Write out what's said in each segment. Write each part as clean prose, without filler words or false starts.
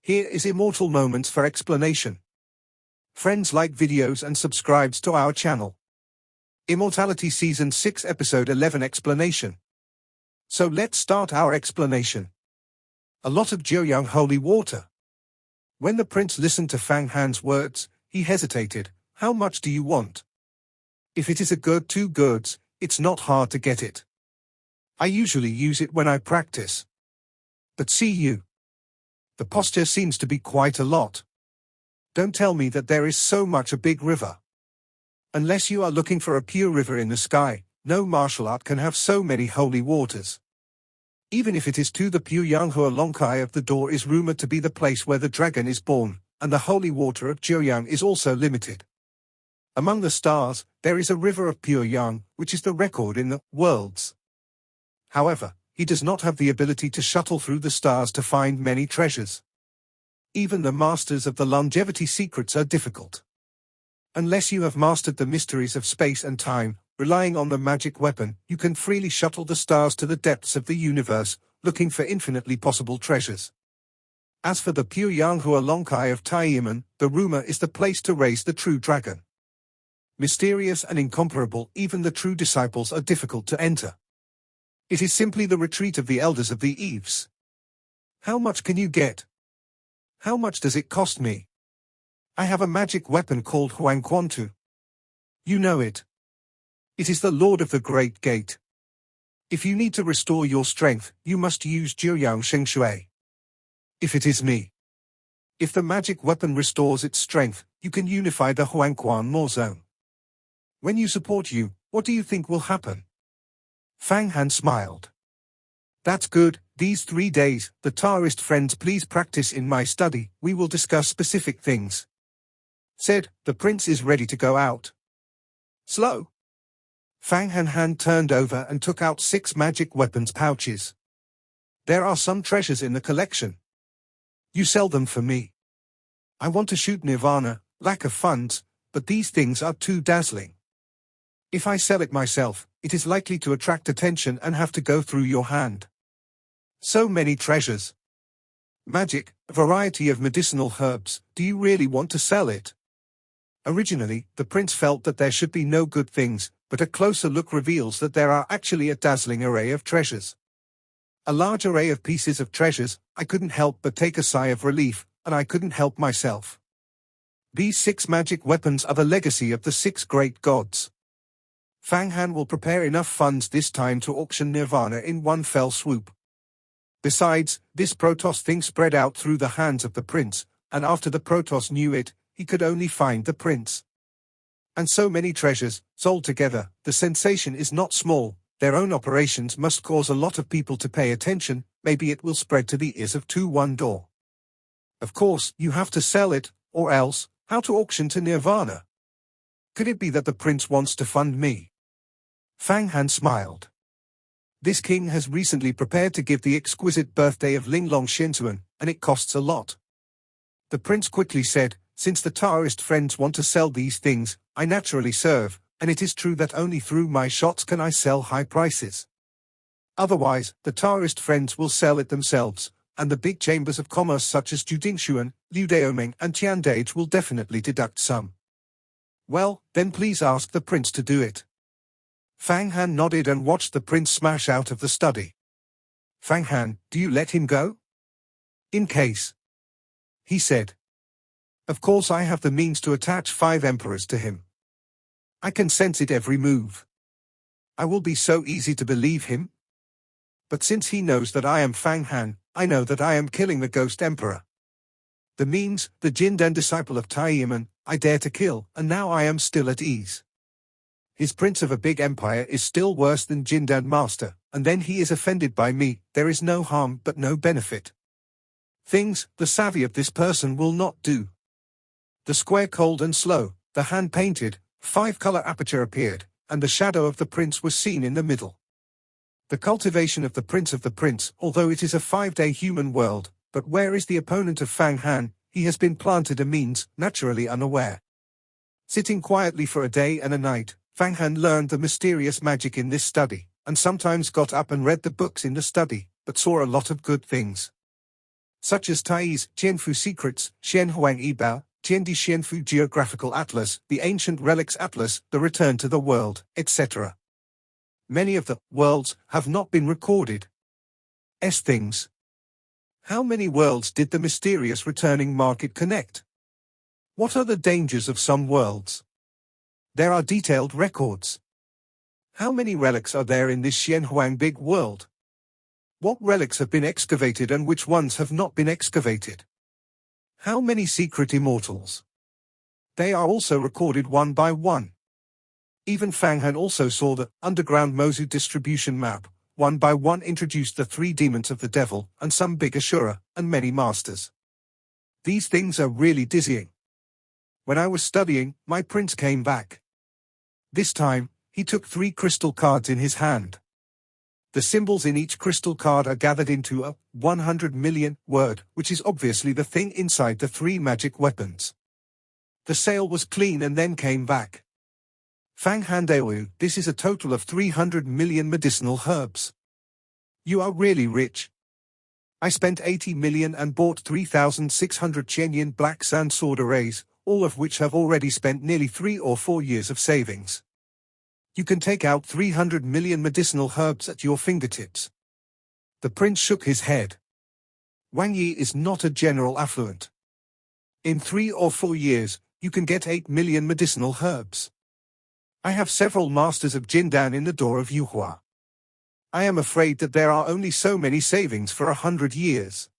Here is Immortal Moments for explanation. Friends, like videos and subscribes to our channel. Immortality Season 6 Episode 11 Explanation. So let's start our explanation. A lot of Jiuyang holy water. When the prince listened to Fang Han's words, he hesitated. How much do you want? If it is a good 2 goods, it's not hard to get it. I usually use it when I practice. But see you. The posture seems to be quite a lot. Don't tell me that there is so much a big river. Unless you are looking for a pure river in the sky, no martial art can have so many holy waters. Even if it is to the Pyongyang Hualongkai of the door is rumored to be the place where the dragon is born, and the holy water of Jiuyang is also limited. Among the stars, there is a river of Pyongyang, which is the record in the worlds. However, he does not have the ability to shuttle through the stars to find many treasures. Even the masters of the longevity secrets are difficult. Unless you have mastered the mysteries of space and time, relying on the magic weapon, you can freely shuttle the stars to the depths of the universe, looking for infinitely possible treasures. As for the Pyongyang Hualongkai of Taiyiman, the rumor is the place to raise the true dragon. Mysterious and incomparable, even the true disciples are difficult to enter. It is simply the retreat of the elders of the Eves. How much can you get? How much does it cost me? I have a magic weapon called Huangquantu. You know it. It is the Lord of the Great Gate. If you need to restore your strength, you must use Jiuyang Shengshui. If it is me. If the magic weapon restores its strength, you can unify the Huangquan Mo zone. When you support you, what do you think will happen? Fang Han smiled. That's good. These 3 days, the Taoist friends, please practice in my study. We will discuss specific things. Said, the prince is ready to go out. Slow. Fang Han turned over and took out 6 magic weapons pouches. There are some treasures in the collection. You sell them for me. I want to shoot Nirvana, lack of funds, but these things are too dazzling. If I sell it myself, it is likely to attract attention and have to go through your hand. So many treasures. Magic, a variety of medicinal herbs, do you really want to sell it? Originally, the prince felt that there should be no good things, but a closer look reveals that there are actually a dazzling array of treasures. A large array of pieces of treasures. I couldn't help but take a sigh of relief, and I couldn't help myself. These 6 magic weapons are the legacy of the 6 great gods. Fang Han will prepare enough funds this time to auction Nirvana in one fell swoop. Besides, this Protoss thing spread out through the hands of the prince, and after the Protoss knew it, he could only find the prince. And so many treasures, sold together, the sensation is not small. Their own operations must cause a lot of people to pay attention. Maybe it will spread to the ears of 2-1 door. Of course, you have to sell it, or else, how to auction to Nirvana? Could it be that the prince wants to fund me? Fang Han smiled. This king has recently prepared to give the exquisite birthday of Linglong Shinzuan, and it costs a lot. The prince quickly said, since the Taoist friends want to sell these things, I naturally serve, and it is true that only through my shots can I sell high prices. Otherwise, the Taoist friends will sell it themselves, and the big chambers of commerce such as Judingshuan, Liu Daoming and Tiandage will definitely deduct some. Well, then please ask the prince to do it. Fang Han nodded and watched the prince smash out of the study. Fang Han, do you let him go? In case. He said. Of course I have the means to attach 5 emperors to him. I can sense it every move. I will be so easy to believe him. But since he knows that I am Fang Han, I know that I am killing the ghost emperor. The means, the Jindan disciple of Taiyiman, I dare to kill, and now I am still at ease. His prince of a big empire is still worse than Jindan master, and then he is offended by me. There is no harm but no benefit. Things, the savvy of this person will not do. The square cold and slow, the hand painted, 5-color aperture appeared, and the shadow of the prince was seen in the middle. The cultivation of the prince, although it is a 5-day human world, but where is the opponent of Fang Han? He has been planted a means, naturally unaware. Sitting quietly for a day and a night, Fang Han learned the mysterious magic in this study, and sometimes got up and read the books in the study, but saw a lot of good things. such as Tai's Tianfu Secrets, Xianhuang Yibao, Tiandi Xianfu Geographical Atlas, the Ancient Relics Atlas, the Return to the World, etc. Many of the worlds have not been recorded. Things. How many worlds did the mysterious returning market connect? What are the dangers of some worlds? There are detailed records. How many relics are there in this Xianhuang big world? What relics have been excavated and which ones have not been excavated? How many secret immortals? They are also recorded one by one. Even Fang Han also saw the underground Mozu distribution map. One by one introduced the 3 demons of the devil, and some big Ashura, and many masters. These things are really dizzying. When I was studying, my prince came back. This time, he took 3 crystal cards in his hand. The symbols in each crystal card are gathered into a 100 million word, which is obviously the thing inside the 3 magic weapons. The sale was clean and then came back. Fang Han Daoyu, this is a total of 300 million medicinal herbs. You are really rich. I spent 80 million and bought 3,600 Chenyan black sand sword arrays, all of which have already spent nearly 3 or 4 years of savings. You can take out 300 million medicinal herbs at your fingertips. The prince shook his head. Wang Yi is not a general affluent. In 3 or 4 years, you can get 8 million medicinal herbs. I have several masters of Jindan in the door of Yuhua. I am afraid that there are only so many savings for 100 years.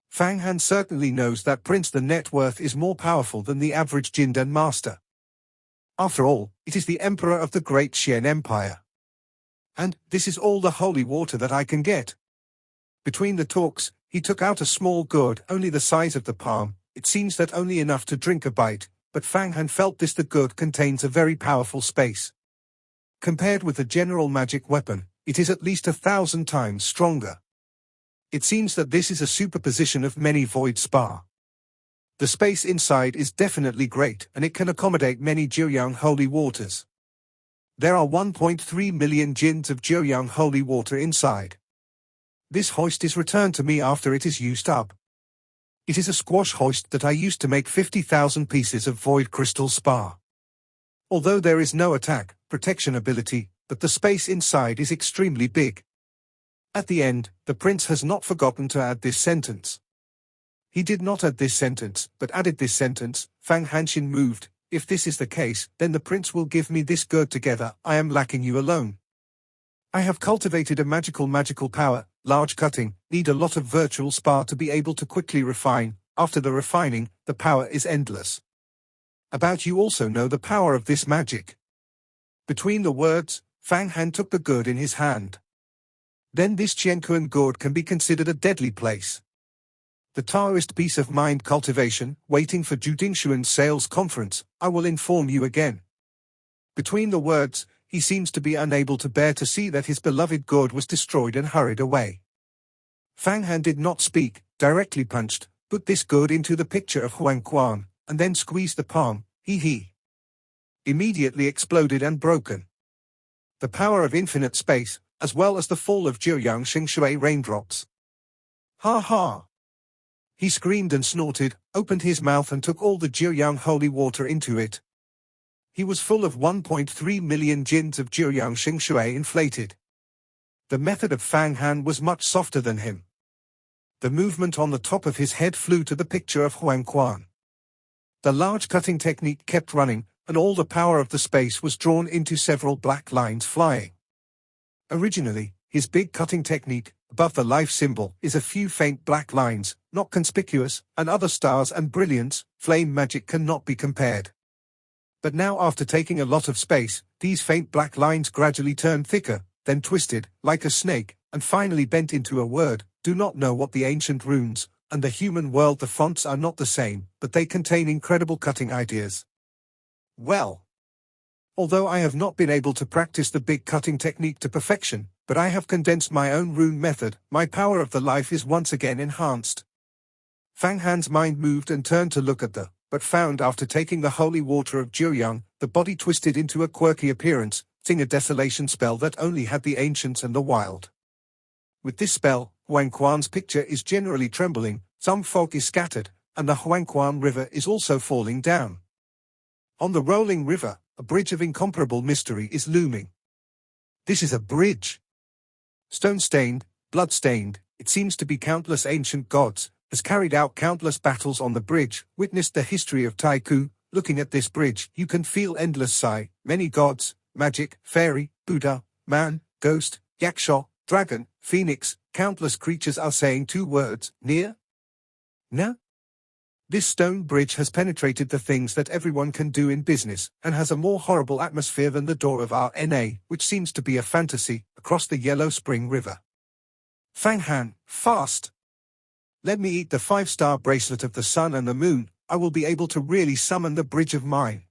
Fang Han certainly knows that Prince the net worth is more powerful than the average Jindan master. After all, it is the emperor of the great Xian Empire. And this is all the holy water that I can get. Between the talks, he took out a small gourd only the size of the palm. It seems that only enough to drink a bite, but Fang Han felt this the gourd contains a very powerful space. Compared with the general magic weapon, it is at least 1,000 times stronger. It seems that this is a superposition of many void spa. The space inside is definitely great and it can accommodate many Jiuyang holy waters. There are 1.3 million jins of Jiuyang holy water inside. This hoist is returned to me after it is used up. It is a squash hoist that I used to make 50,000 pieces of void crystal spar. Although there is no attack, protection ability, but the space inside is extremely big. At the end, the prince has not forgotten to add this sentence. He did not add this sentence, but added this sentence. Fang Hanshin moved. If this is the case, then the prince will give me this gourd together. I am lacking you alone. I have cultivated a magical power, large cutting, need a lot of virtual spar to be able to quickly refine. After the refining, the power is endless. About you also know the power of this magic. Between the words, Fang Han took the gourd in his hand. Then this Qiankuan gourd can be considered a deadly place. The Taoist peace of mind cultivation, waiting for Judingshuan's sales conference, I will inform you again. Between the words, he seems to be unable to bear to see that his beloved gourd was destroyed and hurried away. Fang Han did not speak, directly punched, put this gourd into the picture of Huang Quan, and then squeezed the palm, he. Immediately exploded and broken. The power of infinite space, as well as the fall of Jiuyang Xingshui raindrops. Ha ha! He screamed and snorted, opened his mouth and took all the Jiuyang holy water into it. He was full of 1.3 million jins of Jiuyang Xingshui inflated. The method of Fang Han was much softer than him. The movement on the top of his head flew to the picture of Huang Quan. The large cutting technique kept running, and all the power of the space was drawn into several black lines flying. Originally, his big cutting technique, above the life symbol, is a few faint black lines, not conspicuous, and other stars and brilliance, flame magic cannot be compared. But now after taking a lot of space, these faint black lines gradually turned thicker, then twisted, like a snake, and finally bent into a word. Do not know what the ancient runes, and the human world the fonts are not the same, but they contain incredible cutting ideas. Well, although I have not been able to practice the big cutting technique to perfection, but I have condensed my own rune method, my power of the life is once again enhanced. Fang Han's mind moved and turned to look at but found after taking the holy water of Jiuyang, the body twisted into a quirky appearance, a desolation spell that only had the ancients and the wild. With this spell, Huangquan's picture is generally trembling, some fog is scattered, and the Huangquan River is also falling down. On the rolling river, a bridge of incomparable mystery is looming. This is a bridge. Stone-stained, blood-stained, it seems to be countless ancient gods, has carried out countless battles on the bridge, witnessed the history of Taiku. Looking at this bridge, you can feel endless sigh, many gods, magic, fairy, Buddha, man, ghost, yaksha, dragon, phoenix, countless creatures are saying two words, near? Na? This stone bridge has penetrated the things that everyone can do in business, and has a more horrible atmosphere than the door of RNA, which seems to be a fantasy, across the Yellow Spring River. Fang Han, fast! Let me eat the 5-star bracelet of the sun and the moon, I will be able to really summon the bridge of mine.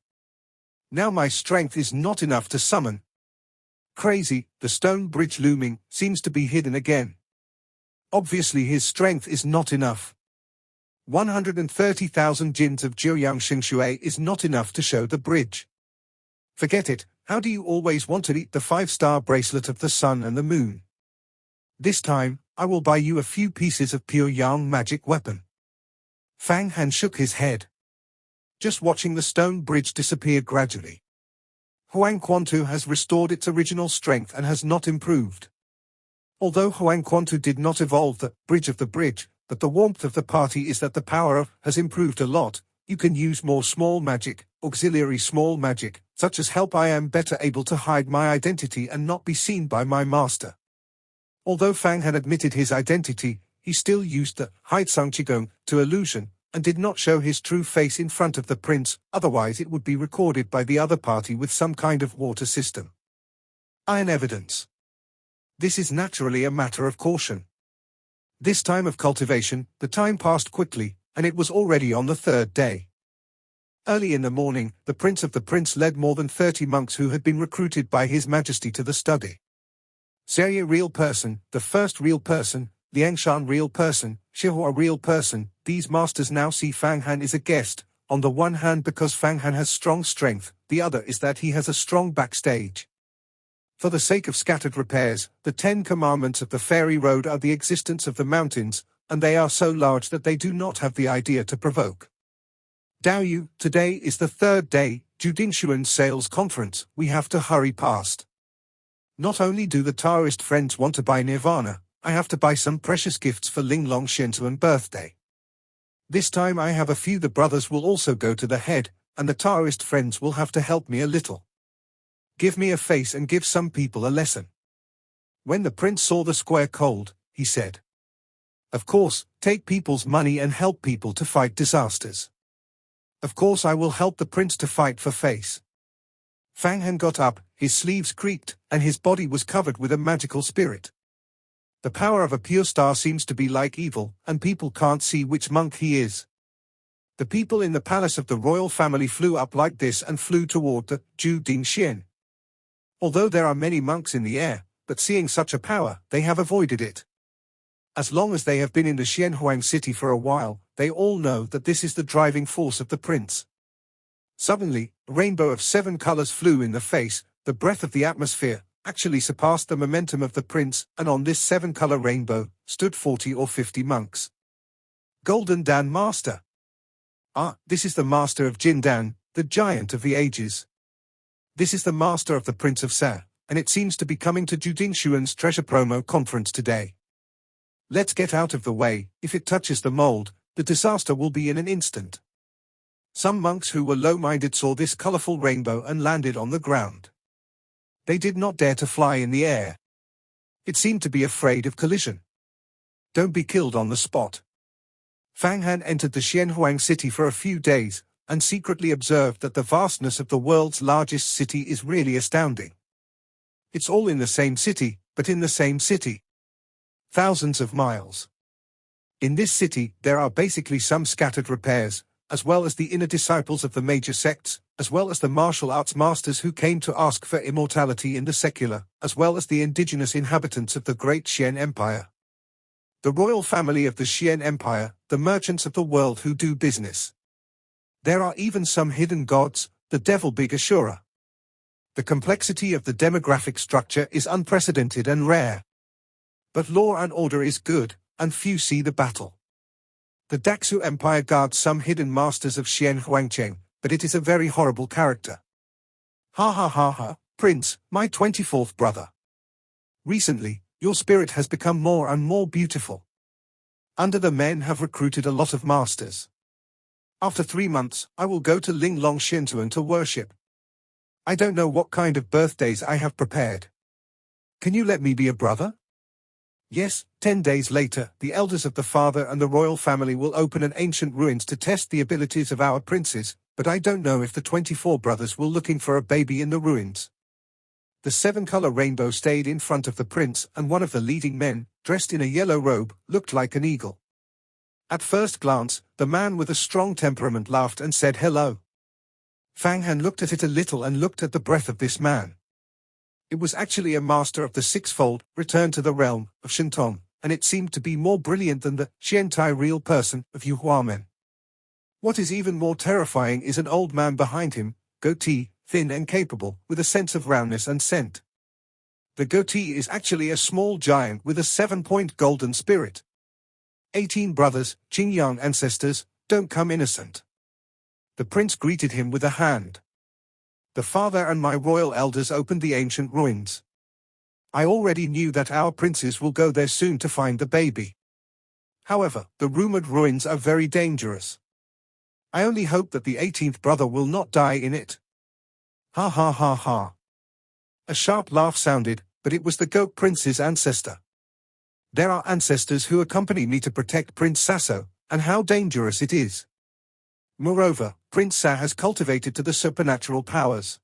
Now my strength is not enough to summon. Crazy, the stone bridge looming, seems to be hidden again. Obviously his strength is not enough. 130,000 jins of Jiuyang Xingshui is not enough to show the bridge. Forget it, how do you always want to eat the 5-star bracelet of the sun and the moon? This time, I will buy you a few pieces of pure yang magic weapon. Fang Han shook his head. Just watching the stone bridge disappear gradually. Huangquantu has restored its original strength and has not improved. Although Huangquantu did not evolve the bridge of the bridge, but the warmth of the party is that the power of has improved a lot. You can use more small magic, auxiliary small magic, such as help. I am better able to hide my identity and not be seen by my master. Although Fang had admitted his identity, he still used the hide Sang Qigong to illusion, and did not show his true face in front of the prince, otherwise it would be recorded by the other party with some kind of water system. Iron evidence. This is naturally a matter of caution. This time of cultivation, the time passed quickly, and it was already on the 3rd day. Early in the morning, the prince led more than 30 monks who had been recruited by His Majesty to the study. Xie real person, the first real person, Liangshan real person, Shihua real person, these masters now see Fang Han is a guest, on the one hand because Fang Han has strong strength, the other is that he has a strong backstage. For the sake of scattered repairs, the 10 commandments of the fairy road are the existence of the mountains, and they are so large that they do not have the idea to provoke. Daoyu, today is the 3rd day, Judinshuan's sales conference, we have to hurry past. Not only do the Taoist friends want to buy Nirvana, I have to buy some precious gifts for Linglong Shentuan birthday. This time I have a few. The brothers will also go to the head, and the Taoist friends will have to help me a little. Give me a face and give some people a lesson. When the prince saw the square cold, he said, of course, take people's money and help people to fight disasters. Of course I will help the prince to fight for face. Fang Han got up, his sleeves creaked, and his body was covered with a magical spirit. The power of a pure star seems to be like evil, and people can't see which monk he is. The people in the palace of the royal family flew up like this and flew toward the Ju Ding Xian. Although there are many monks in the air, but seeing such a power, they have avoided it. As long as they have been in the Xianhuang city for a while, they all know that this is the driving force of the prince. Suddenly, a rainbow of 7 colors flew in the face, the breath of the atmosphere, actually surpassed the momentum of the prince, and on this 7-color rainbow, stood 40 or 50 monks. Golden Dan Master. Ah, this is the master of Jindan, the giant of the ages. This is the master of the Prince of Sa, and it seems to be coming to Judinshuan's treasure promo conference today. Let's get out of the way. If it touches the mold, the disaster will be in an instant. Some monks who were low-minded saw this colorful rainbow and landed on the ground. They did not dare to fly in the air. It seemed to be afraid of collision. Don't be killed on the spot. Fang Han entered the Xianhuang city for a few days, and secretly observed that the vastness of the world's largest city is really astounding. It's all in the same city, but in the same city. Thousands of miles. In this city, there are basically some scattered repairs, as well as the inner disciples of the major sects, as well as the martial arts masters who came to ask for immortality in the secular, as well as the indigenous inhabitants of the great Xian Empire. The royal family of the Xian Empire, the merchants of the world who do business. There are even some hidden gods, the devil Big Ashura. The complexity of the demographic structure is unprecedented and rare. But law and order is good, and few see the battle. The Daxu Empire guards some hidden masters of Xian Huangcheng, but it is a very horrible character. Ha ha ha ha, Prince, my 24th brother. Recently, your spirit has become more and more beautiful. Under the men have recruited a lot of masters. After 3 months, I will go to Linglong Shintuan to worship. I don't know what kind of birthdays I have prepared. Can you let me be a brother? Yes, 10 days later, the elders of the father and the royal family will open an ancient ruins to test the abilities of our princes, but I don't know if the 24 brothers will looking for a baby in the ruins. The 7-color rainbow stayed in front of the prince, and one of the leading men, dressed in a yellow robe, looked like an eagle. At first glance, the man with a strong temperament laughed and said hello. Fang Han looked at it a little and looked at the breath of this man. It was actually a master of the sixfold, returned to the realm of Shentong, and it seemed to be more brilliant than the Xiantai real person of Yuhuamen. What is even more terrifying is an old man behind him, goatee, thin and capable, with a sense of roundness and scent. The goatee is actually a small giant with a 7-point golden spirit. 18 brothers, Qingyang ancestors, don't come innocent. The prince greeted him with a hand. The father and my royal elders opened the ancient ruins. I already knew that our princes will go there soon to find the baby. However, the rumored ruins are very dangerous. I only hope that the 18th brother will not die in it. Ha ha ha ha. A sharp laugh sounded, but it was the goat prince's ancestor. There are ancestors who accompany me to protect Prince Sasso, and how dangerous it is. Moreover, Prince Sa has cultivated to the supernatural powers.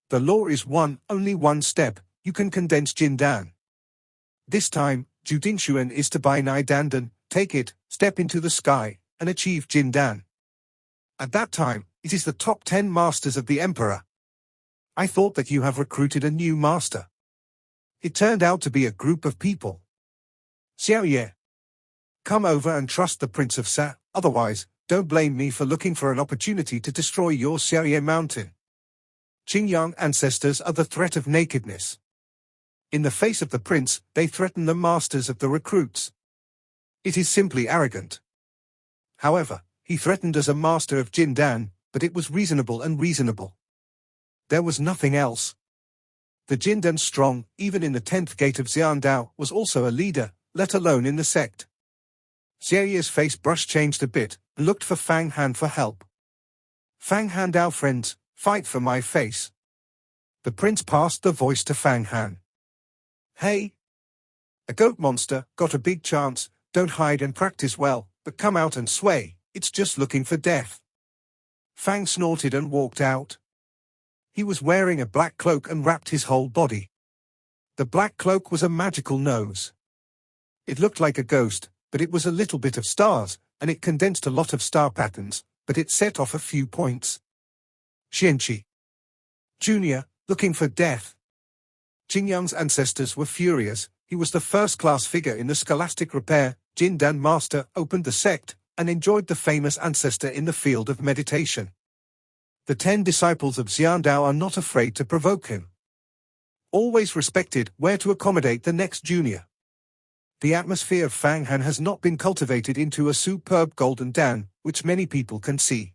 The law is only one step, you can condense Jindan. This time, Judinshuan is to buy Nai Dandan, take it, step into the sky, and achieve Jindan. At that time, it is the top 10 masters of the Emperor. I thought that you have recruited a new master. It turned out to be a group of people. Xiao Ye. Come over and trust the Prince of Sa, otherwise, don't blame me for looking for an opportunity to destroy your Xiao Ye mountain. Qingyang ancestors are the threat of nakedness. In the face of the prince, they threaten the masters of the recruits. It is simply arrogant. However, he threatened as a master of Jindan, but it was reasonable and reasonable. There was nothing else. The Jindan strong, even in the 10th gate of Xiandao, was also a leader, let alone in the sect. Xiao Ye's face brush changed a bit, and looked for Fang Han for help. Fang Han Dao friends, fight for my face. The prince passed the voice to Fang Han. Hey! A goat monster, got a big chance, don't hide and practice well, but come out and sway, it's just looking for death. Fang snorted and walked out. He was wearing a black cloak and wrapped his whole body. The black cloak was a magical nose. It looked like a ghost, but it was a little bit of stars, and it condensed a lot of star patterns, but it set off a few points. Xianqi Jr., looking for death. Qingyang's ancestors were furious. He was the first-class figure in the scholastic repair, Jindan master, opened the sect, and enjoyed the famous ancestor in the field of meditation. The 10 disciples of Xiandao are not afraid to provoke him. Always respected, where to accommodate the next junior. The atmosphere of Fang Han has not been cultivated into a superb golden Dan, which many people can see.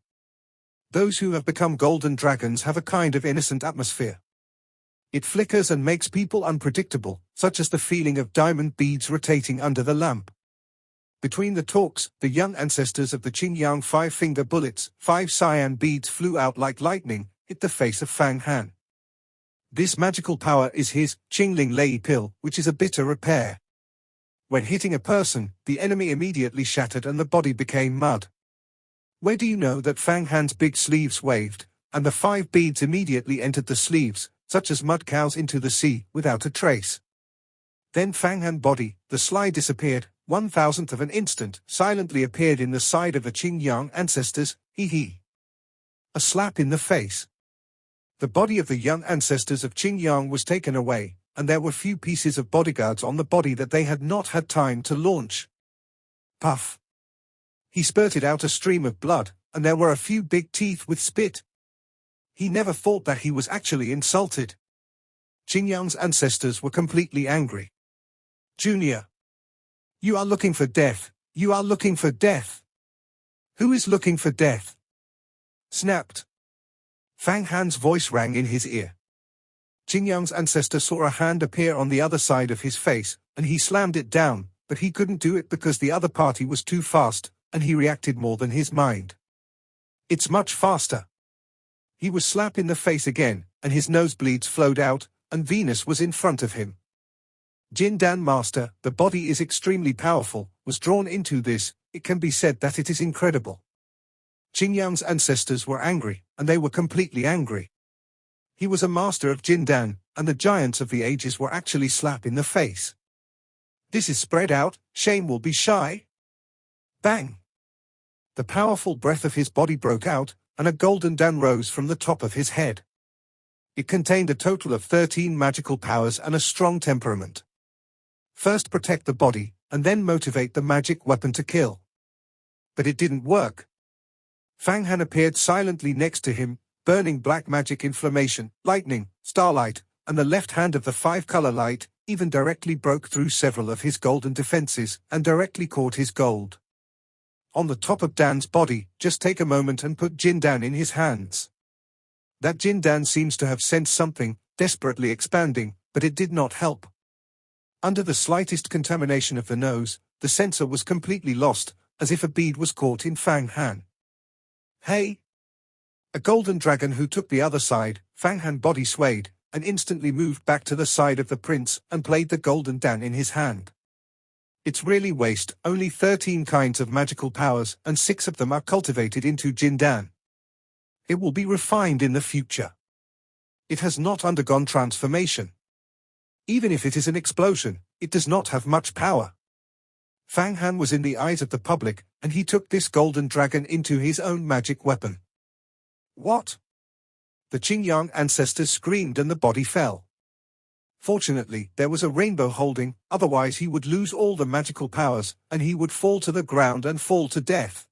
Those who have become golden dragons have a kind of innocent atmosphere. It flickers and makes people unpredictable, such as the feeling of diamond beads rotating under the lamp. Between the talks, the young ancestors of the Qingyang 5-finger bullets, 5 cyan beads flew out like lightning, hit the face of Fang Han. This magical power is his Qingling Lei pill, which is a bitter repair. When hitting a person, the enemy immediately shattered and the body became mud. Where do you know that Fang Han's big sleeves waved, and the 5 beads immediately entered the sleeves, such as mud cows into the sea, without a trace. Then Fang Han's body, the sly disappeared, 1,000th of an instant, silently appeared in the side of the Qingyang ancestors, hee. A slap in the face. The body of the young ancestors of Qingyang was taken away, and there were few pieces of bodyguards on the body that they had not had time to launch. Puff. He spurted out a stream of blood, and there were a few big teeth with spit. He never thought that he was actually insulted. Qingyang's ancestors were completely angry. Junior. You are looking for death. You are looking for death. Who is looking for death? Snapped. Fang Han's voice rang in his ear. Qingyang's ancestor saw a hand appear on the other side of his face, and he slammed it down, but he couldn't do it because the other party was too fast, and he reacted more than his mind. It's much faster. He was slapped in the face again, and his nosebleeds flowed out, and Venus was in front of him. Jin Dan Master, the body is extremely powerful, was drawn into this. It can be said that it is incredible. Qingyang's ancestors were angry, and they were completely angry. He was a master of Jin Dan, and the giants of the ages were actually slapped in the face. This is spread out, shame will be shy. Bang! The powerful breath of his body broke out, and a golden Dan rose from the top of his head. It contained a total of 13 magical powers and a strong temperament. First protect the body, and then motivate the magic weapon to kill. But it didn't work. Fang Han appeared silently next to him, burning black magic inflammation, lightning, starlight, and the left hand of the five-color light even directly broke through several of his golden defenses and directly caught his gold. On the top of Dan's body, just take a moment and put Jin Dan in his hands. That Jin Dan seems to have sensed something, desperately expanding, but it did not help. Under the slightest contamination of the nose, the sensor was completely lost, as if a bead was caught in Fang Han. Hey! A golden dragon who took the other side, Fang Han body swayed, and instantly moved back to the side of the prince and played the golden Dan in his hand. It's really waste, only 13 kinds of magical powers and 6 of them are cultivated into Jin Dan. It will be refined in the future. It has not undergone transformation. Even if it is an explosion, it does not have much power. Fang Han was in the eyes of the public, and he took this golden dragon into his own magic weapon. What? The Qingyang ancestors screamed and the body fell. Fortunately, there was a rainbow holding, otherwise he would lose all the magical powers, and he would fall to the ground and fall to death.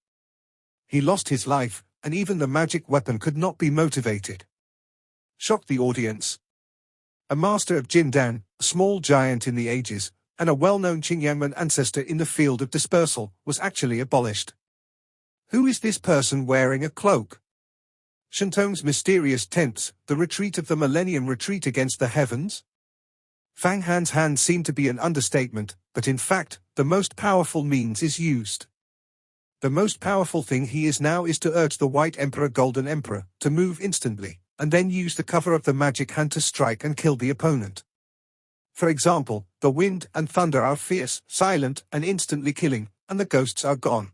He lost his life, and even the magic weapon could not be motivated. Shocked the audience. A master of Jin Dan, a small giant in the ages, and a well-known Qingyangman ancestor in the field of dispersal, was actually abolished. Who is this person wearing a cloak? Shentong's mysterious tents, the retreat of the Millennium Retreat against the heavens? Fang Han's hand seemed to be an understatement, but in fact, the most powerful means is used. The most powerful thing he is now is to urge the White Emperor Golden Emperor to move instantly, and then use the cover of the magic hand to strike and kill the opponent. For example, the wind and thunder are fierce, silent, and instantly killing, and the ghosts are gone.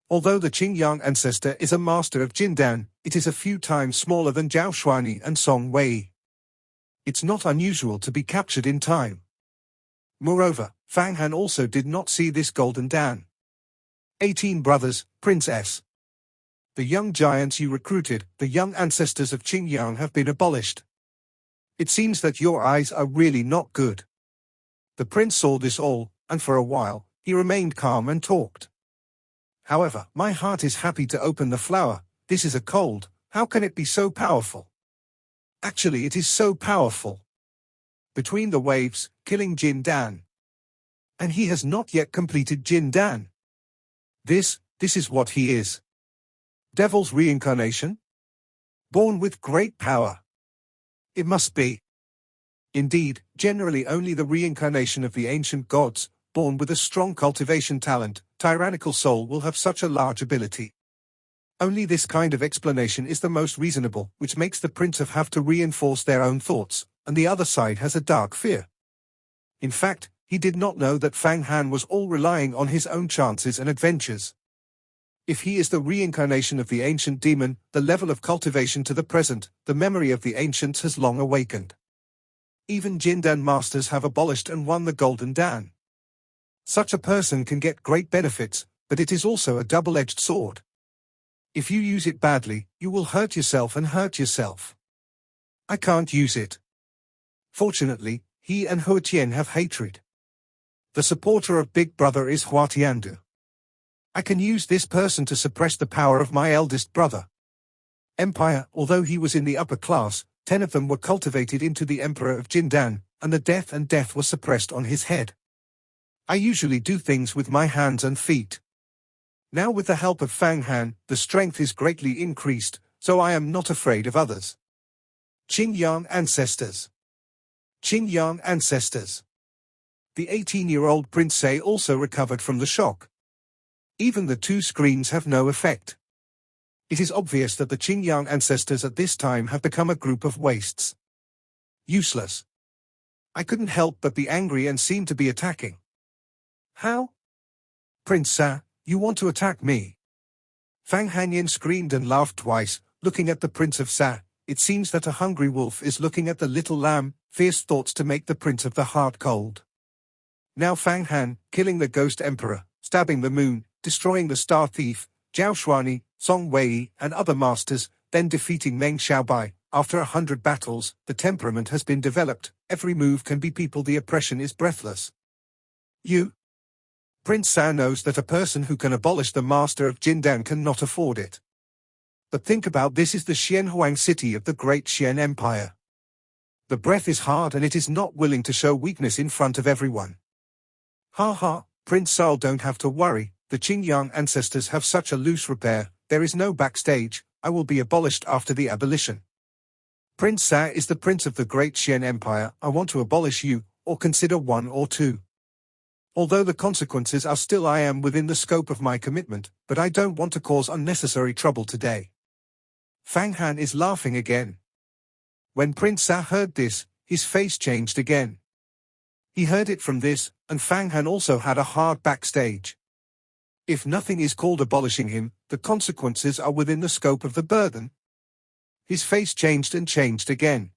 Although the Qingyang ancestor is a master of Jin Dan, it is a few times smaller than Zhao Shuani and Song Wei. It's not unusual to be captured in time. Moreover, Fang Han also did not see this golden Dan. 18 brothers, Princess. The young giants you recruited, the young ancestors of Qingyang have been abolished. It seems that your eyes are really not good. The prince saw this all, and for a while, he remained calm and talked. However, my heart is happy to open the flower. This is a cold, how can it be so powerful? Actually it is so powerful. Between the waves, killing Jin Dan. And he has not yet completed Jin Dan. This is what he is. Devil's reincarnation? Born with great power. It must be. Indeed, generally only the reincarnation of the ancient gods, born with a strong cultivation talent, tyrannical soul will have such a large ability. Only this kind of explanation is the most reasonable, which makes the prince have to reinforce their own thoughts, and the other side has a dark fear. In fact, he did not know that Fang Han was all relying on his own chances and adventures. If he is the reincarnation of the ancient demon, the level of cultivation to the present, the memory of the ancients has long awakened. Even Jin Dan masters have abolished and won the Golden Dan. Such a person can get great benefits, but it is also a double-edged sword. If you use it badly, you will hurt yourself and hurt yourself. I can't use it. Fortunately, he and Hua Tian have hatred. The supporter of Big Brother is Hua Tiandu. I can use this person to suppress the power of my eldest brother. Empire, although he was in the upper class, 10 of them were cultivated into the Emperor of Jin Dan, and the death was suppressed on his head. I usually do things with my hands and feet. Now with the help of Fang Han, the strength is greatly increased, so I am not afraid of others. Qingyang ancestors. Qingyang ancestors. The 18-year-old Prince Se also recovered from the shock. Even the two screens have no effect. It is obvious that the Qingyang ancestors at this time have become a group of wastes. Useless. I couldn't help but be angry and seem to be attacking. How? Prince Sa, you want to attack me? Fang Hanyin screamed and laughed twice, looking at the Prince of Sa. It seems that a hungry wolf is looking at the little lamb, fierce thoughts to make the Prince of the Heart cold. Now Fang Han, killing the Ghost Emperor, stabbing the moon, destroying the Star Thief, Zhao Shuani, Song Wei and other masters, then defeating Meng Xiaobai. After 100 battles, the temperament has been developed, every move can be people, the oppression is breathless. You? Prince Sa knows that a person who can abolish the master of Jindan cannot afford it. But think about this, is the Xianhuang city of the great Xian Empire. The breath is hard and it is not willing to show weakness in front of everyone. Ha ha, Prince Sa, don't have to worry, the Qingyang ancestors have such a loose repair, there is no backstage, I will be abolished after the abolition. Prince Sa is the prince of the great Xian Empire, I want to abolish you, or consider one or two. Although the consequences are still, I am within the scope of my commitment, but I don't want to cause unnecessary trouble today. Fang Han is laughing again. When Prince Sa heard this, his face changed again. He heard it from this, and Fang Han also had a hard backstage. If nothing is called abolishing him, the consequences are within the scope of the burden. His face changed and changed again.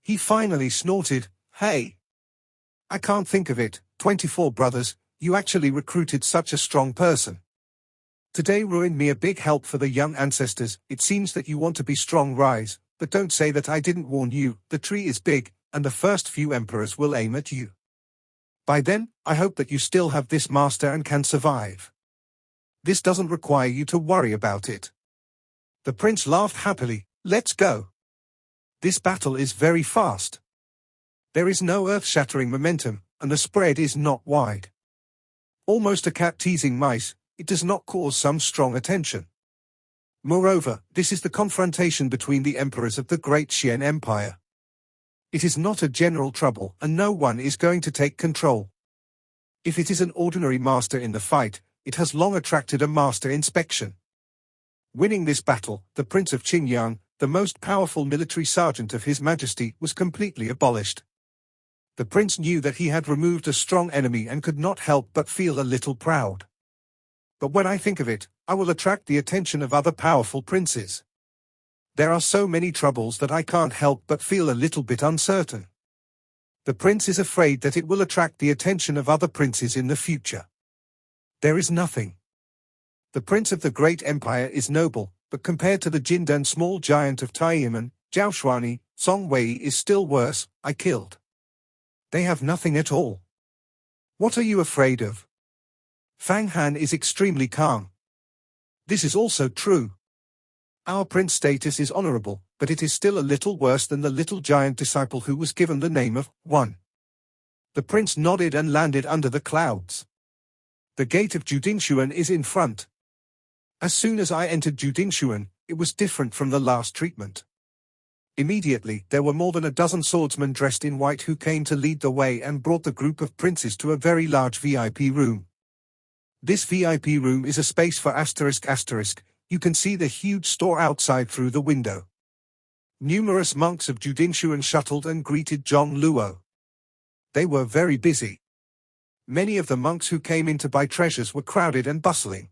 He finally snorted, hey! I can't think of it, 24 brothers, you actually recruited such a strong person. Today ruined me, a big help for the young ancestors, it seems that you want to be strong, rise, but don't say that I didn't warn you, the tree is big, and the first few emperors will aim at you. By then, I hope that you still have this master and can survive. This doesn't require you to worry about it. The prince laughed happily, let's go. This battle is very fast. There is no earth-shattering momentum, and the spread is not wide. Almost a cat teasing mice, it does not cause some strong attention. Moreover, this is the confrontation between the emperors of the great Xian Empire. It is not a general trouble, and no one is going to take control. If it is an ordinary master in the fight, it has long attracted a master inspection. Winning this battle, the Prince of Qingyang, the most powerful military sergeant of His Majesty, was completely abolished. The prince knew that he had removed a strong enemy and could not help but feel a little proud. But when I think of it, I will attract the attention of other powerful princes. There are so many troubles that I can't help but feel a little bit uncertain. The prince is afraid that it will attract the attention of other princes in the future. There is nothing. The prince of the great empire is noble, but compared to the Jindan small giant of Taiyiman, Zhao Shuani, Song Wei is still worse, I killed. They have nothing at all. What are you afraid of? Fang Han is extremely calm. This is also true. Our prince status is honorable, but it is still a little worse than the little giant disciple who was given the name of One. The prince nodded and landed under the clouds. The gate of Judingshuan is in front. As soon as I entered Judingshuan, it was different from the last treatment. Immediately, there were more than a dozen swordsmen dressed in white who came to lead the way and brought the group of princes to a very large VIP room. This VIP room is a space for ***. You can see the huge store outside through the window. Numerous monks of Judingshuan shuttled and greeted Zhong Luo. They were very busy. Many of the monks who came in to buy treasures were crowded and bustling.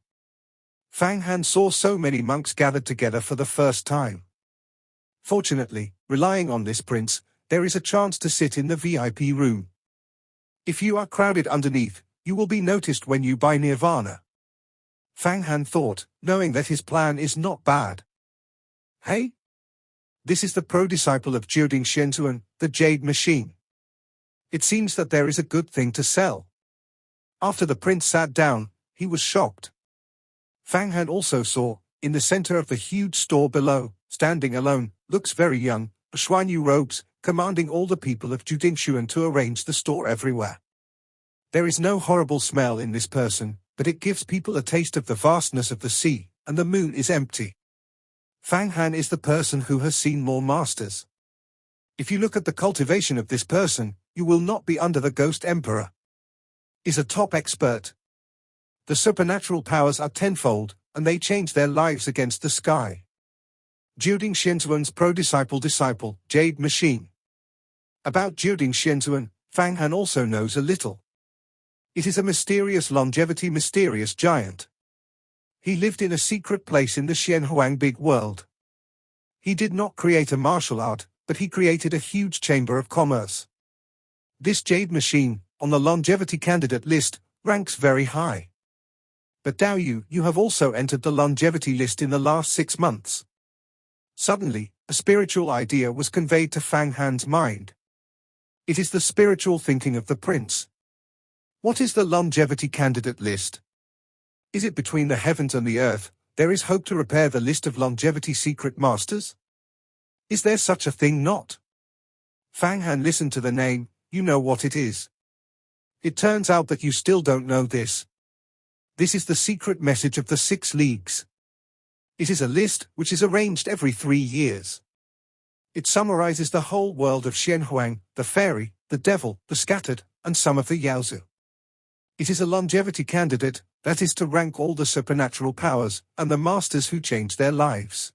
Fang Han saw so many monks gathered together for the first time. Fortunately, relying on this prince, there is a chance to sit in the VIP room. If you are crowded underneath, you will be noticed when you buy nirvana. Fang Han thought, knowing that his plan is not bad. Hey? This is the pro-disciple of Jioding Shentuan, the Jade Machine. It seems that there is a good thing to sell. After the prince sat down, he was shocked. Fang Han also saw, in the center of the huge store below, standing alone, looks very young, Xuanyu robes, commanding all the people of Judingshuan to arrange the store everywhere. There is no horrible smell in this person, but it gives people a taste of the vastness of the sea, and the moon is empty. Fang Han is the person who has seen more masters. If you look at the cultivation of this person, you will not be under the Ghost Emperor. Is a top expert. The supernatural powers are tenfold, and they change their lives against the sky. Jiuding Xianzuan's pro-disciple, Jade Machine. About Jiuding Xianzuan, Fang Han also knows a little. It is a mysterious mysterious giant. He lived in a secret place in the Xianhuang big world. He did not create a martial art, but he created a huge chamber of commerce. This Jade Machine, on the longevity candidate list, ranks very high. But Dao you have also entered the longevity list in the last 6 months. Suddenly, a spiritual idea was conveyed to Fang Han's mind. It is the spiritual thinking of the prince. What is the longevity candidate list? Is it between the heavens and the earth? There is hope to repair the list of longevity secret masters? Is there such a thing not? Fang Han listened to the name. You know what it is. It turns out that you still don't know this. This is the secret message of the 6 leagues. It is a list which is arranged every 3 years. It summarizes the whole world of Xianhuang, the fairy, the devil, the scattered, and some of the Yaozu. It is a longevity candidate, that is to rank all the supernatural powers, and the masters who change their lives.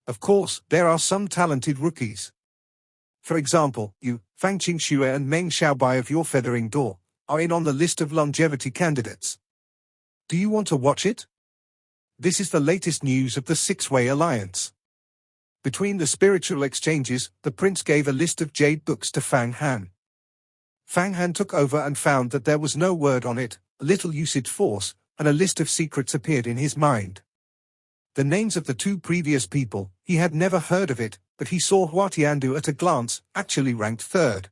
Of course, there are some talented rookies. For example, you, Fang Qingxue and Meng Xiaobai of your Feathering Door, are in on the list of longevity candidates. Do you want to watch it? This is the latest news of the 6-way alliance. Between the spiritual exchanges, the prince gave a list of jade books to Fang Han. Fang Han took over and found that there was no word on it, a little usage force, and a list of secrets appeared in his mind. The names of the 2 previous people, he had never heard of it, but he saw Huatiandu at a glance, actually ranked 3rd.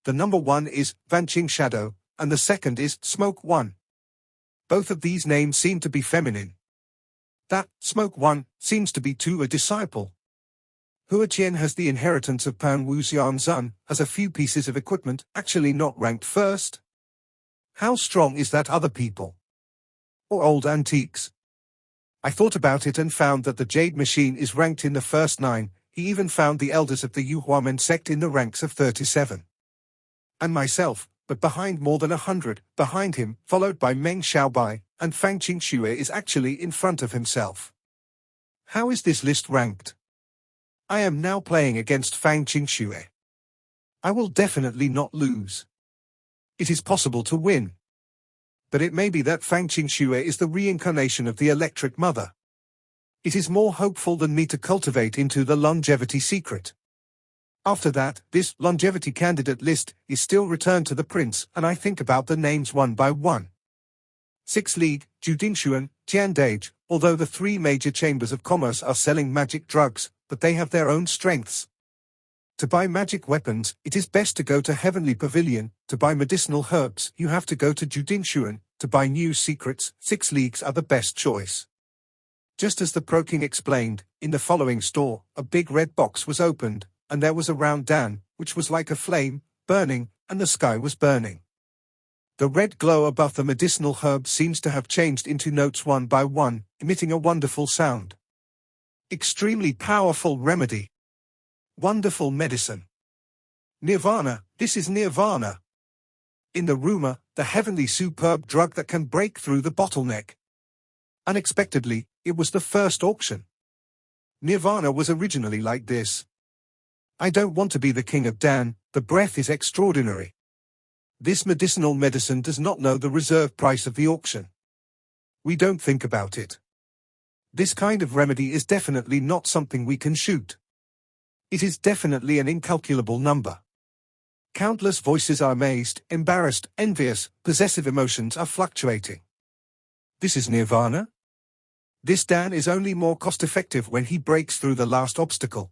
The number 1 is Vanqing Shadow, and the second is Smoke 1. Both of these names seem to be feminine. That, Smoke 1, seems to be to a disciple. Hua Qian has the inheritance of Pan Wuxian Zun, has a few pieces of equipment, actually not ranked 1st. How strong is that other people? Or old antiques? I thought about it and found that the Jade Machine is ranked in the first 9, he even found the elders of the Yuhuamen sect in the ranks of 37. And myself, but behind more than 100, behind him, followed by Meng Xiaobai, and Fang Qingxue is actually in front of himself. How is this list ranked? I am now playing against Fang Qingxue. I will definitely not lose. It is possible to win. But it may be that Fang Qingxue is the reincarnation of the Electric Mother. It is more hopeful than me to cultivate into the longevity secret. After that, this longevity candidate list is still returned to the prince, and I think about the names one by one. 6 League, Judingshuan, Tiandage, although the 3 major chambers of commerce are selling magic drugs, but they have their own strengths. To buy magic weapons, it is best to go to Heavenly Pavilion. To buy medicinal herbs, you have to go to Judingshuan. To buy new secrets, 6 leagues are the best choice. Just as the Pro King explained, in the following store, a big red box was opened, and there was a round Dan, which was like a flame, burning, and the sky was burning. The red glow above the medicinal herb seems to have changed into notes one by one, emitting a wonderful sound. Extremely powerful remedy. Wonderful medicine. Nirvana, this is Nirvana. In the rumor, the heavenly superb drug that can break through the bottleneck. Unexpectedly, it was the first auction. Nirvana was originally like this. I don't want to be the king of Dan, the breath is extraordinary. This medicinal medicine does not know the reserve price of the auction. We don't think about it. This kind of remedy is definitely not something we can shoot. It is definitely an incalculable number. Countless voices are amazed, embarrassed, envious, possessive emotions are fluctuating. This is Nirvana? This Dan is only more cost-effective when he breaks through the last obstacle.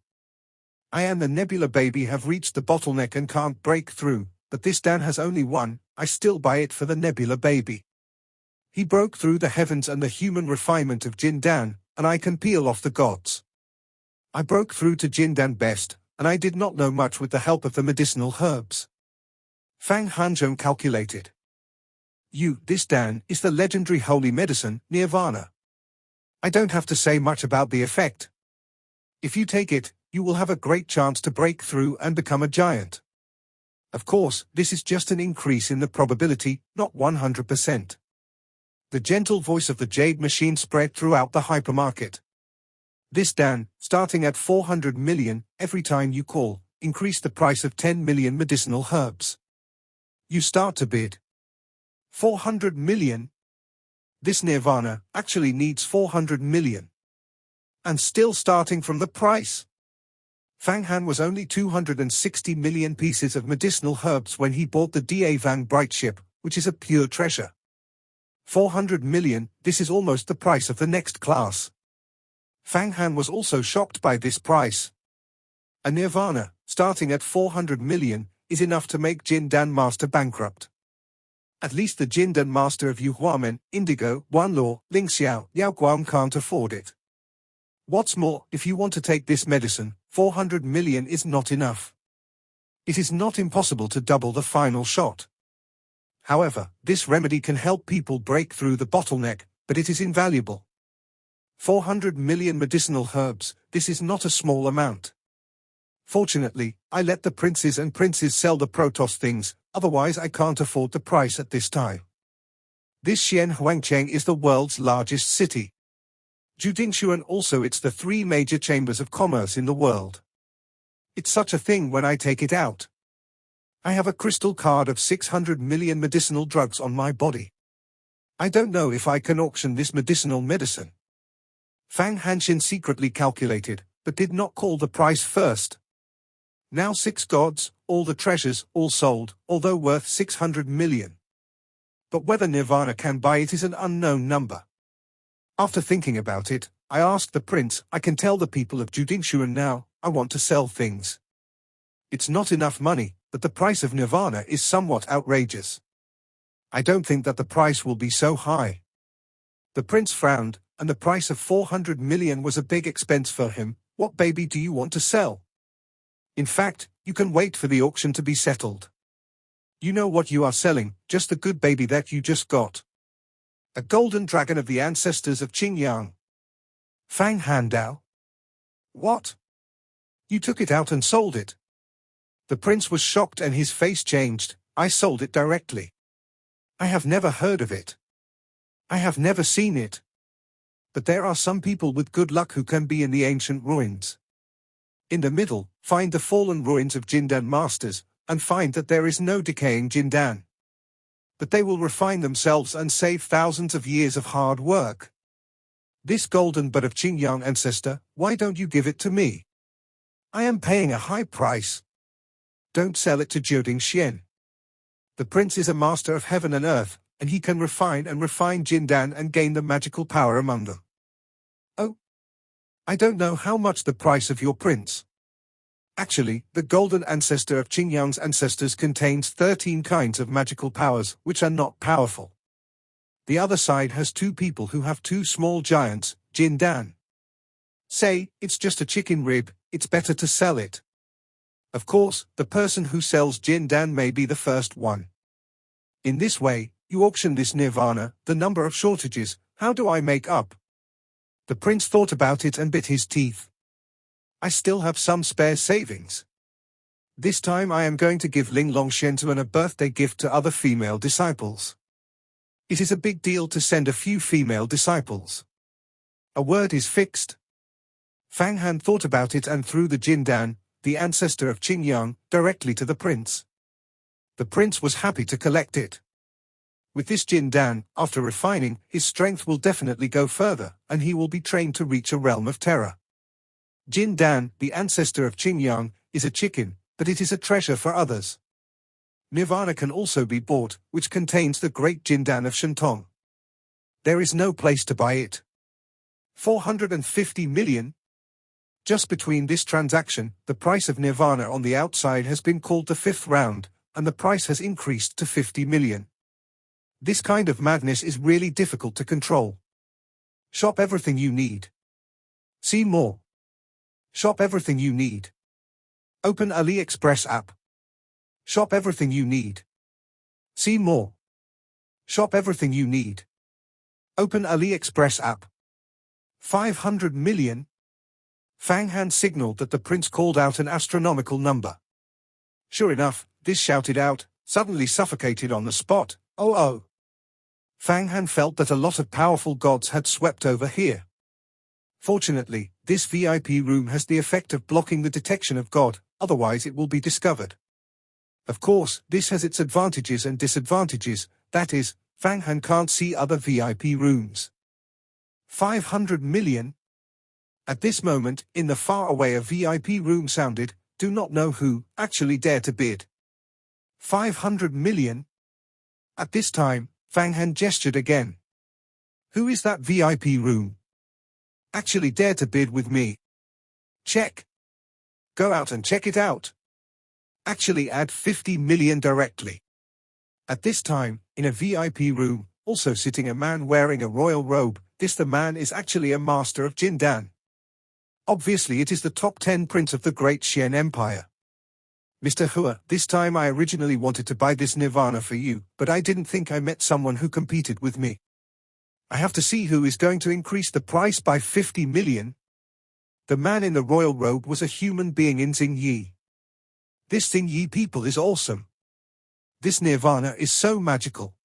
I and the Nebula Baby have reached the bottleneck and can't break through, but this Dan has only one, I still buy it for the Nebula Baby. He broke through the heavens and the human refinement of Jin Dan, and I can peel off the gods. I broke through to Jin Dan best, and I did not know much with the help of the medicinal herbs. Fang Hanzhong calculated. This Dan is the legendary holy medicine, Nirvana. I don't have to say much about the effect. If you take it, you will have a great chance to break through and become a giant. Of course, this is just an increase in the probability, not 100%. The gentle voice of the Jade Machine spread throughout the hypermarket. This Dan, starting at 400 million, every time you call, increase the price of 10 million medicinal herbs. You start to bid. 400 million? This Nirvana actually needs 400 million. And still starting from the price. Fang Han was only 260 million pieces of medicinal herbs when he bought the Da Vang Bright ship, which is a pure treasure. 400 million, this is almost the price of the next class. Fang Han was also shocked by this price. A Nirvana, starting at 400 million, is enough to make Jin Dan Master bankrupt. At least the Jin Dan Master of Yu Huamen, Indigo, Wanlaw, Ling Xiao, Yao Guam can't afford it. What's more, if you want to take this medicine, 400 million is not enough. It is not impossible to double the final shot. However, this remedy can help people break through the bottleneck, but it is invaluable. 400 million medicinal herbs, this is not a small amount. Fortunately, I let the princes and princes sell the Protoss things, otherwise I can't afford the price at this time. This Xian Huangcheng is the world's largest city. Judingshuan also it's the 3 major chambers of commerce in the world. It's such a thing when I take it out. I have a crystal card of 600 million medicinal drugs on my body. I don't know if I can auction this medicinal medicine. Fang Hanshin secretly calculated, but did not call the price first. Now 6 gods, all the treasures, all sold, although worth 600 million. But whether Nirvana can buy it is an unknown number. After thinking about it, I asked the prince, I can tell the people of Judingshuan now, I want to sell things. It's not enough money, but the price of Nirvana is somewhat outrageous. I don't think that the price will be so high. The prince frowned, and the price of 400 million was a big expense for him. What baby do you want to sell? In fact, you can wait for the auction to be settled. You know what you are selling, just the good baby that you just got. A golden dragon of the ancestors of Qingyang. Fang Handao? What? You took it out and sold it? The prince was shocked and his face changed. I sold it directly. I have never heard of it. I have never seen it. But there are some people with good luck who can be in the ancient ruins. In the middle, find the fallen ruins of Jindan masters, and find that there is no decaying Jindan. But they will refine themselves and save thousands of years of hard work. This golden bud of Qingyang ancestor, why don't you give it to me? I am paying a high price. Don't sell it to Jioding Xian. The prince is a master of heaven and earth, and he can refine Jindan and gain the magical power among them. Oh? I don't know how much the price of your prince. Actually, the golden ancestor of Qingyang's ancestors contains 13 kinds of magical powers, which are not powerful. The other side has 2 people who have 2 small giants, Jindan. Say, it's just a chicken rib, it's better to sell it. Of course, the person who sells Jindan may be the first one. In this way, you auction this Nirvana, the number of shortages, how do I make up? The prince thought about it and bit his teeth. I still have some spare savings. This time I am going to give Ling Longshen a birthday gift to other female disciples. It is a big deal to send a few female disciples. A word is fixed. Fang Han thought about it and threw the Jindan, the ancestor of Qingyang, directly to the prince. The prince was happy to collect it. With this Jindan, after refining, his strength will definitely go further, and he will be trained to reach a realm of terror. Jindan, the ancestor of Qingyang, is a chicken, but it is a treasure for others. Nirvana can also be bought, which contains the great Jindan of Shentong. There is no place to buy it. 450 million? Just between this transaction, the price of Nirvana on the outside has been called the 5th round, and the price has increased to 50 million. This kind of madness is really difficult to control. Shop everything you need. See more. Shop everything you need. Open AliExpress app. Shop everything you need. See more. Shop everything you need. Open AliExpress app. 500 million? Fang Han signaled that the prince called out an astronomical number. Sure enough, this shouted out, suddenly suffocated on the spot, "Oh oh." Fang Han felt that a lot of powerful gods had swept over here. Fortunately, this VIP room has the effect of blocking the detection of God, otherwise it will be discovered. Of course, this has its advantages and disadvantages, that is, Fang Han can't see other VIP rooms. 500 million? At this moment, in the far away a VIP room sounded, do not know who, actually dare to bid. 500 million? At this time, Fang Han gestured again. Who is that VIP room? Actually dare to bid with me. Check. Go out and check it out. Actually add 50 million directly. At this time, in a VIP room, also sitting a man wearing a royal robe, the man is actually a master of Jindan. Obviously it is the top 10 prince of the great Xian Empire. Mr. Hua, this time I originally wanted to buy this nirvana for you, but I didn't think I met someone who competed with me. I have to see who is going to increase the price by 50 million. The man in the royal robe was a human being in Xingyi. This Xingyi people is awesome. This nirvana is so magical.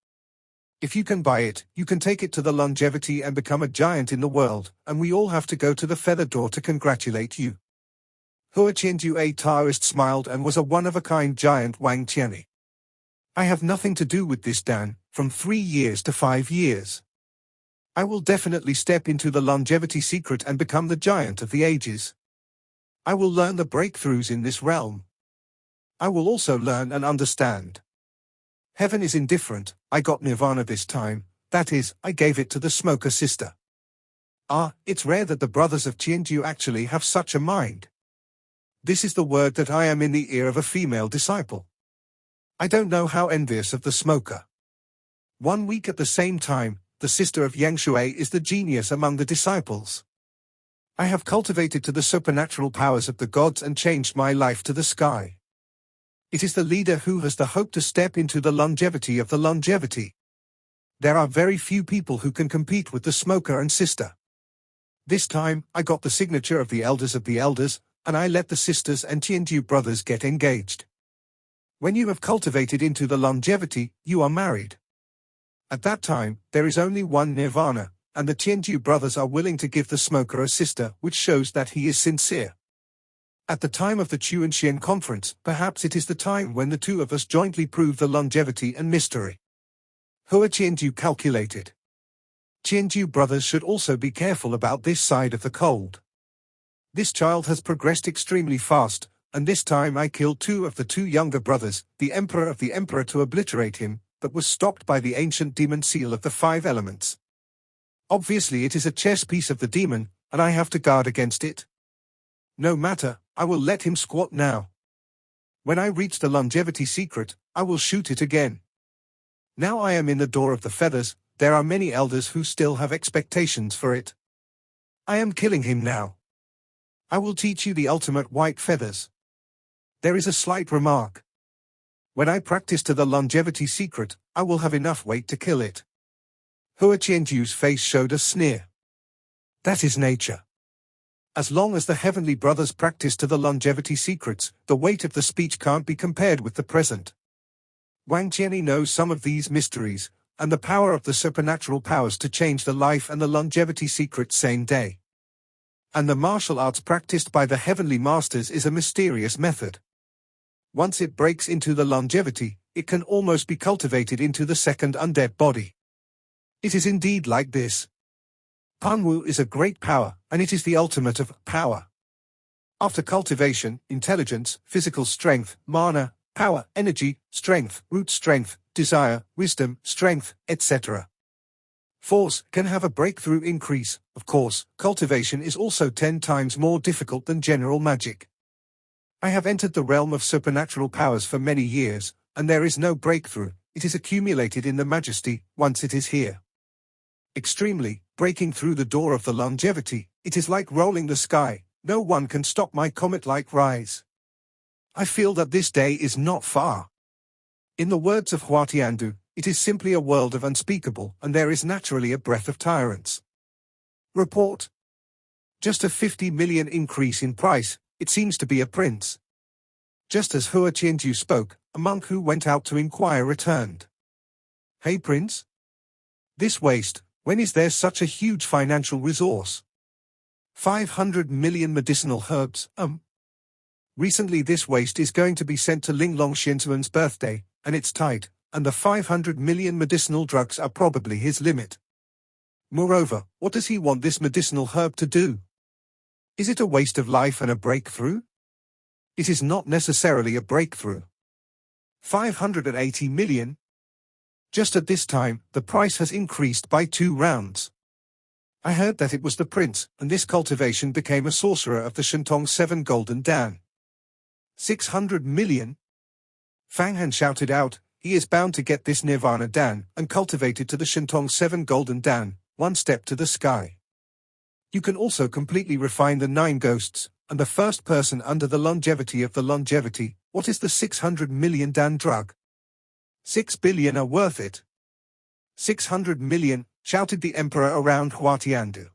If you can buy it, you can take it to the longevity and become a giant in the world, and we all have to go to the feather door to congratulate you. Hua Qianju a Taoist smiled and was a one-of-a-kind giant Wang Qianni. I have nothing to do with this Dan, from 3 years to 5 years. I will definitely step into the longevity secret and become the giant of the ages. I will learn the breakthroughs in this realm. I will also learn and understand. Heaven is indifferent, I got nirvana this time, that is, I gave it to the smoker sister. Ah, it's rare that the brothers of Qianju actually have such a mind. This is the word that I am in the ear of a female disciple. I don't know how envious of the smoker. 1 week at the same time, the sister of Yang Shui is the genius among the disciples. I have cultivated to the supernatural powers of the gods and changed my life to the sky. It is the leader who has the hope to step into the longevity of the longevity. There are very few people who can compete with the smoker and sister. This time, I got the signature of the elders, and I let the sisters and Qianju brothers get engaged. When you have cultivated into the longevity, you are married. At that time, there is only one nirvana, and the Qianju brothers are willing to give the smoker a sister, which shows that he is sincere. At the time of the Chuanxian conference, perhaps it is the time when the two of us jointly prove the longevity and mystery. Hua Qianju calculated. Qianju brothers should also be careful about this side of the cold. This child has progressed extremely fast, and this time I killed 2 of the 2 younger brothers, the emperor of the emperor to obliterate him, but was stopped by the ancient demon seal of the 5 elements. Obviously it is a chess piece of the demon, and I have to guard against it. No matter, I will let him squat now. When I reach the longevity secret, I will shoot it again. Now I am in the door of the feathers, there are many elders who still have expectations for it. I am killing him now. I will teach you the ultimate white feathers. There is a slight remark. When I practice to the longevity secret, I will have enough weight to kill it. Hua Qianju's face showed a sneer. That is nature. As long as the heavenly brothers practice to the longevity secrets, the weight of the speech can't be compared with the present. Wang Qianni knows some of these mysteries, and the power of the supernatural powers to change the life and the longevity secret same day. And the martial arts practiced by the heavenly masters is a mysterious method. Once it breaks into the longevity, it can almost be cultivated into the second undead body. It is indeed like this. Panwu is a great power, and it is the ultimate of power. After cultivation, intelligence, physical strength, mana, power, energy, strength, root strength, desire, wisdom, strength, etc. Force can have a breakthrough increase. Of course, cultivation is also 10 times more difficult than general magic. I have entered the realm of supernatural powers for many years, and there is no breakthrough, it is accumulated in the majesty, once it is here. Extremely, breaking through the door of the longevity, it is like rolling the sky, no one can stop my comet-like rise. I feel that this day is not far. In the words of Hua Tiandu, it is simply a world of unspeakable, and there is naturally a breath of tyrants. Report. Just a 50 million increase in price, it seems to be a prince. Just as Hua Qianju spoke, a monk who went out to inquire returned. Hey prince? This waste, when is there such a huge financial resource? 500 million medicinal herbs, Recently this waste is going to be sent to Linglong Xianzuan's birthday, and it's tight, and the 500 million medicinal drugs are probably his limit. Moreover, what does he want this medicinal herb to do? Is it a waste of life and a breakthrough? It is not necessarily a breakthrough. 580 million? Just at this time, the price has increased by 2 rounds. I heard that it was the prince, and this cultivation became a sorcerer of the Shentong 7 Golden Dan. 600 million? Fang Han shouted out, he is bound to get this Nirvana Dan, and cultivated to the Shentong 7 Golden Dan, 1 step to the sky. You can also completely refine the 9 ghosts, and the first person under the longevity of the longevity. What is the 600 million Dan drug? 6 billion are worth it. 600 million, shouted the emperor around Hua Tiandu.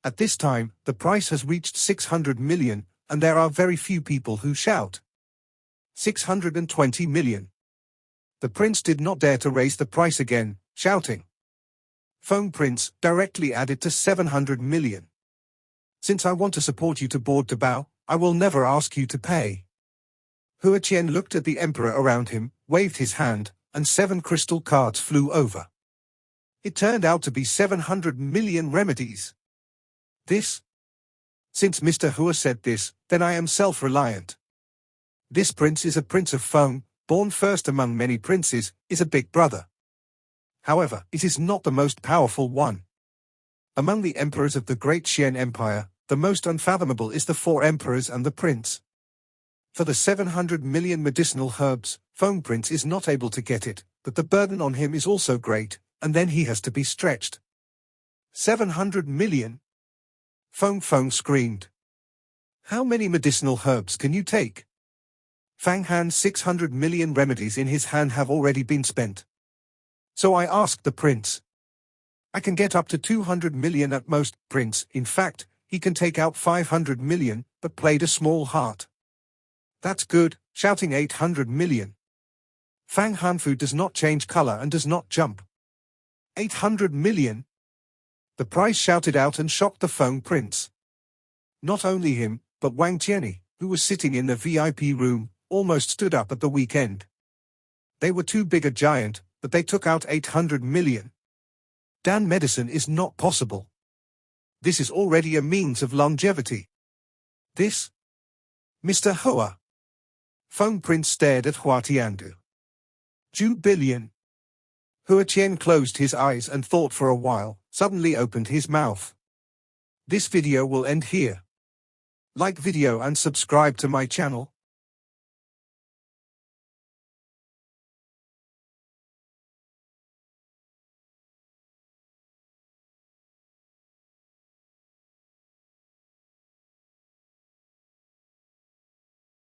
At this time, the price has reached 600 million, and there are very few people who shout. 620 million. The prince did not dare to raise the price again, shouting. Feng Prince directly added to 700 million. Since I want to support you to board to bow, I will never ask you to pay. Hua Qian looked at the emperor around him, waved his hand, and 7 crystal cards flew over. It turned out to be 700 million remedies. This? Since Mr. Hua said this, then I am self-reliant. This prince is a prince of Feng, born first among many princes, is a big brother. However, it is not the most powerful one. Among the emperors of the great Xian Empire, the most unfathomable is the 4 emperors and the prince. For the 700 million medicinal herbs, Feng Prince is not able to get it, but the burden on him is also great, and then he has to be stretched. 700 million? Feng screamed. How many medicinal herbs can you take? Fang Han's 600 million remedies in his hand have already been spent. So I asked the prince. I can get up to 200 million at most, prince. In fact, he can take out 500 million, but played a small heart. That's good, shouting 800 million. Fang Hanfu does not change color and does not jump. 800 million? The price shouted out and shocked the Feng Prince. Not only him, but Wang Tianyi, who was sitting in the VIP room, almost stood up at the weekend. They were too big a giant, but they took out 800 million. Dan medicine is not possible. This is already a means of longevity. This? Mr. Hua. Feng Prince stared at Hua Tiandu. 2 billion. Hua Qian closed his eyes and thought for a while, suddenly opened his mouth. This video will end here. Like video and subscribe to my channel.